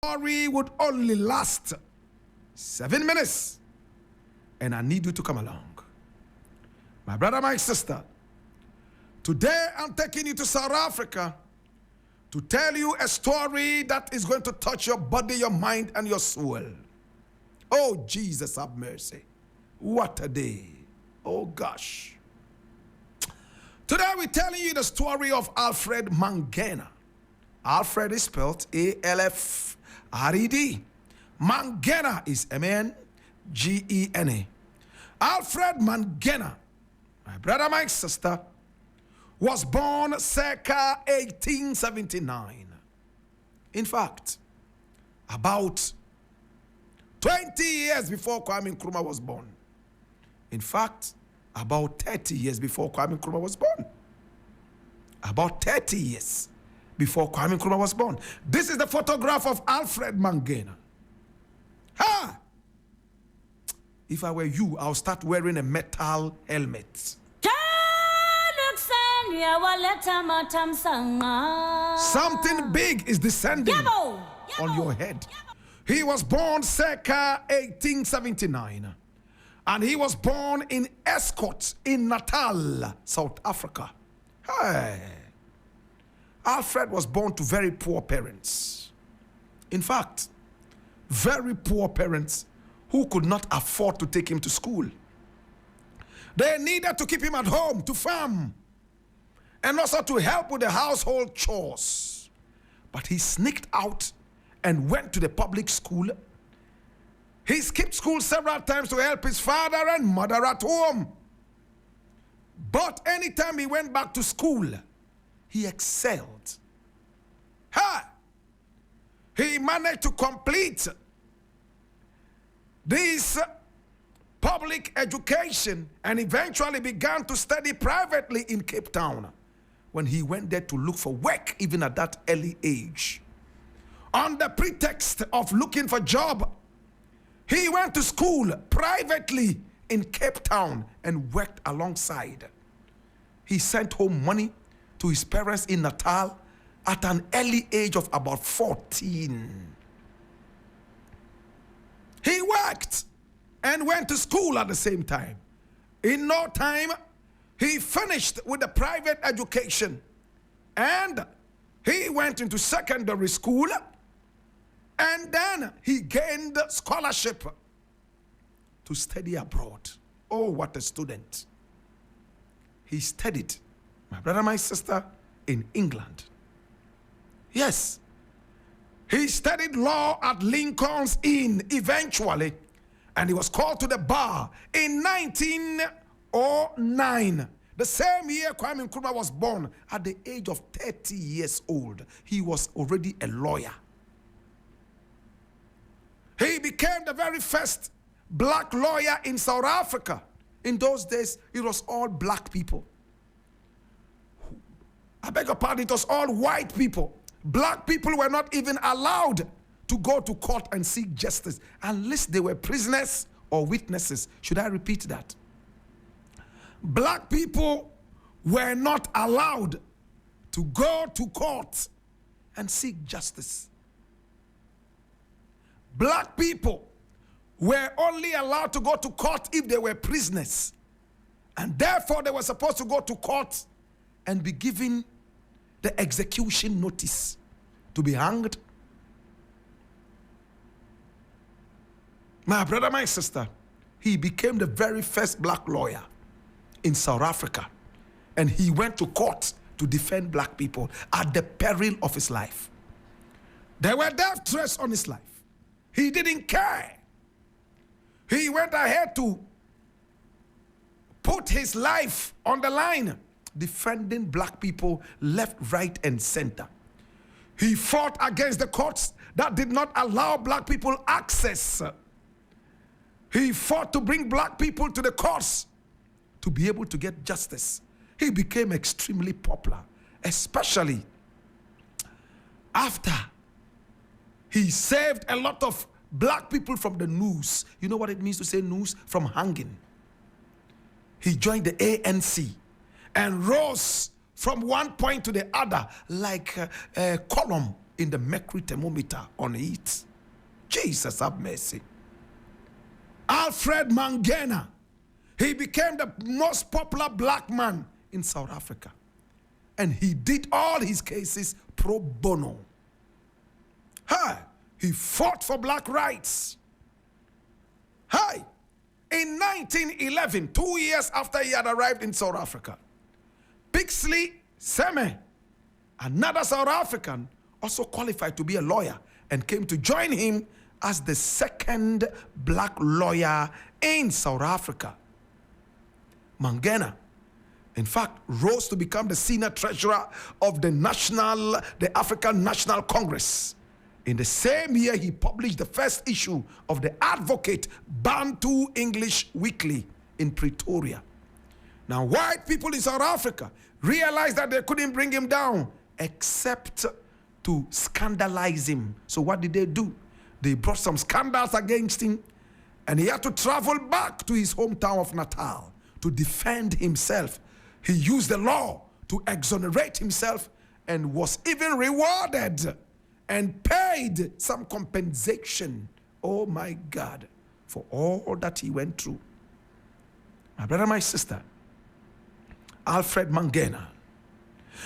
story would only last 7 minutes, and I need you to come along. My brother, my sister, today I'm taking you to South Africa to tell you a story that is going to touch your body, your mind, and your soul. Oh, Jesus, have mercy. What a day. Oh, gosh. Today we're telling you the story of Alfred Mangena. Alfred is spelled A-L-F-R-E-D. Mangena is M-A-N-G-E-N-A. Alfred Mangena, my brother, my sister, was born circa 1879. In fact, about 20 years before Kwame Nkrumah was born. In fact, about 30 years before Kwame Nkrumah was born. About 30 years before Kwame Nkrumah was born. This is the photograph of Alfred Mangena. Ha! If I were you, I'll start wearing a metal helmet. Something big is descending on your head. He was born circa 1879. And he was born in Escort in Natal, South Africa. Hey. Alfred was born to very poor parents. In fact, very poor parents who could not afford to take him to school. They needed to keep him at home to farm and also to help with the household chores. But he sneaked out and went to the public school. He skipped school several times to help his father and mother at home. But anytime he went back to school, he excelled. He managed to complete this public education and eventually began to study privately in Cape Town when he went there to look for work even at that early age. On the pretext of looking for a job, he went to school privately in Cape Town and worked alongside. He sent home money to his parents in Natal at an early age of about 14. He worked and went to school at the same time. In no time, he finished with the private education and he went into secondary school, and then he gained scholarship to study abroad. Oh, what a student. He studied, my brother, my sister, in England. Yes. He studied law at Lincoln's Inn eventually, and he was called to the bar in 1909. The same year Kwame Nkrumah was born, at the age of 30 years old. He was already a lawyer. He became the very first black lawyer in South Africa. In those days, it was all black people. I beg your pardon, it was all white people. Black people were not even allowed to go to court and seek justice unless they were prisoners or witnesses. Should I repeat that? Black people were not allowed to go to court and seek justice. Black people were only allowed to go to court if they were prisoners. And therefore, they were supposed to go to court and be given the execution notice to be hanged. My brother, my sister, he became the very first black lawyer in South Africa. And he went to court to defend black people at the peril of his life. There were death threats on his life. He didn't care. He went ahead to put his life on the line, defending black people left, right, and center. He fought against the courts that did not allow black people access. He fought to bring black people to the courts to be able to get justice. He became extremely popular, especially after he saved a lot of black people from the noose. You know what it means to say noose? From hanging. He joined the ANC and rose from one point to the other like a column in the mercury thermometer on it. Jesus have mercy. Alfred Mangena, he became the most popular black man in South Africa. And he did all his cases pro bono. He fought for black rights. In 1911, 2 years after he had arrived in South Africa, Pixley Seme, another South African, also qualified to be a lawyer and came to join him as the second black lawyer in South Africa. Mangena, in fact, rose to become the senior treasurer of the African National Congress. In the same year, he published the first issue of the Advocate Bantu English Weekly in Pretoria. Now, white people in South Africa realized that they couldn't bring him down except to scandalize him. So what did they do? They brought some scandals against him, and he had to travel back to his hometown of Natal to defend himself. He used the law to exonerate himself and was even rewarded and paid some compensation, oh my God, for all that he went through. My brother, my sister, Alfred Mangena,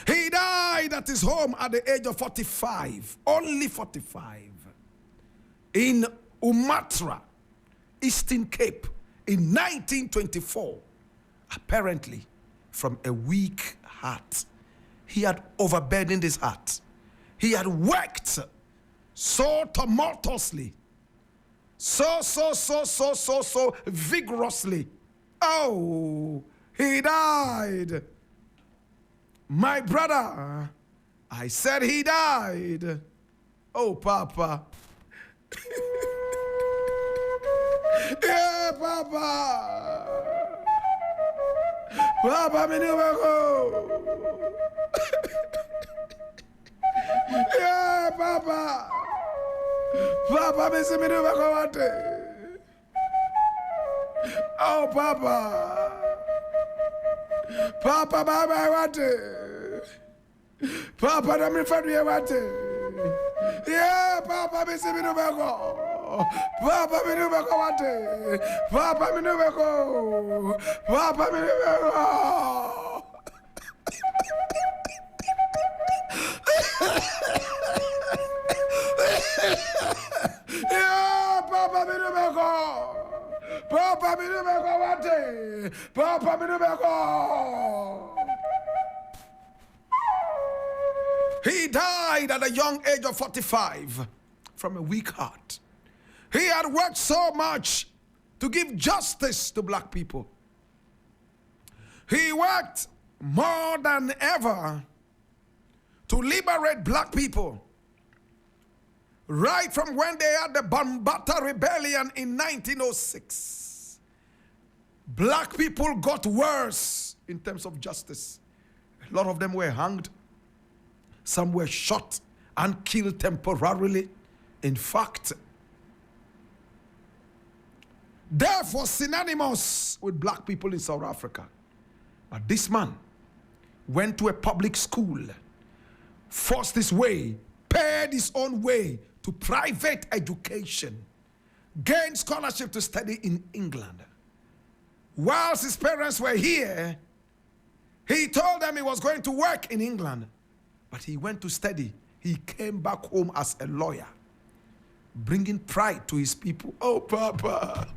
he died at his home at the age of 45, only 45, in Umatra, Eastern Cape, in 1924, apparently from a weak heart. He had overburdened his heart. He had worked so tumultuously, so vigorously. Oh, he died. My brother, I said he died. Oh, Papa. Yeah, Papa. Papa, me never go. Yeah, Papa. Papa, me see me never go what? Oh, Papa. Papa, Baba, what? Papa, don't me find me what? Yeah, Papa, me see me never go. Papa, me never go what? Papa, me never go. Papa, me never go. Yeah, Papa, me never go. Papa, me never go what? Papa, me never go. He died at a young age of 45 from a weak heart. He had worked so much to give justice to black people. He worked more than ever to liberate black people. Right from when they had the Bambata Rebellion in 1906, black people got worse in terms of justice. A lot of them were hanged. Some were shot and killed temporarily. In fact, death was synonymous with black people in South Africa. But this man went to a public school, forced his way, paid his own way to private education, gained scholarship to study in England. Whilst his parents were here, he told them he was going to work in England, but he went to study. He came back home as a lawyer, bringing pride to his people. Oh, Papa.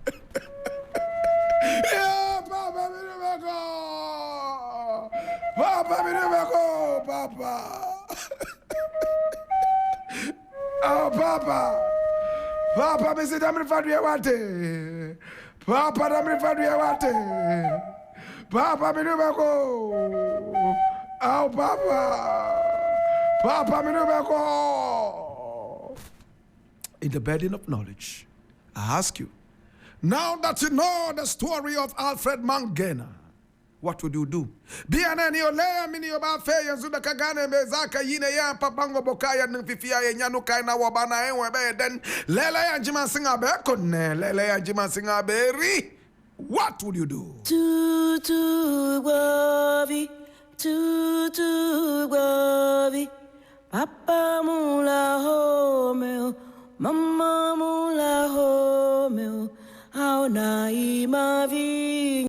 Yeah, Papa, me never go. Papa, me never go, Papa. Oh, Papa. Papa, me say, I'm referring to what? Papa, I'm referring to what? Papa, me never go. Oh, Papa. Papa, me never go. In the burden of knowledge, I ask you, now that you know the story of Alfred Mangena, what would you do? Bianani olea mini oba fe yanzu da kagane mezaka yine ya papango bokaya nfifia ye nyanu kaina wabana enwe be den lele ya njima singa be konne lele ya njima singa be ri. What would you do? Tutu glory, Papa mula home, mama mula home, how na imavi.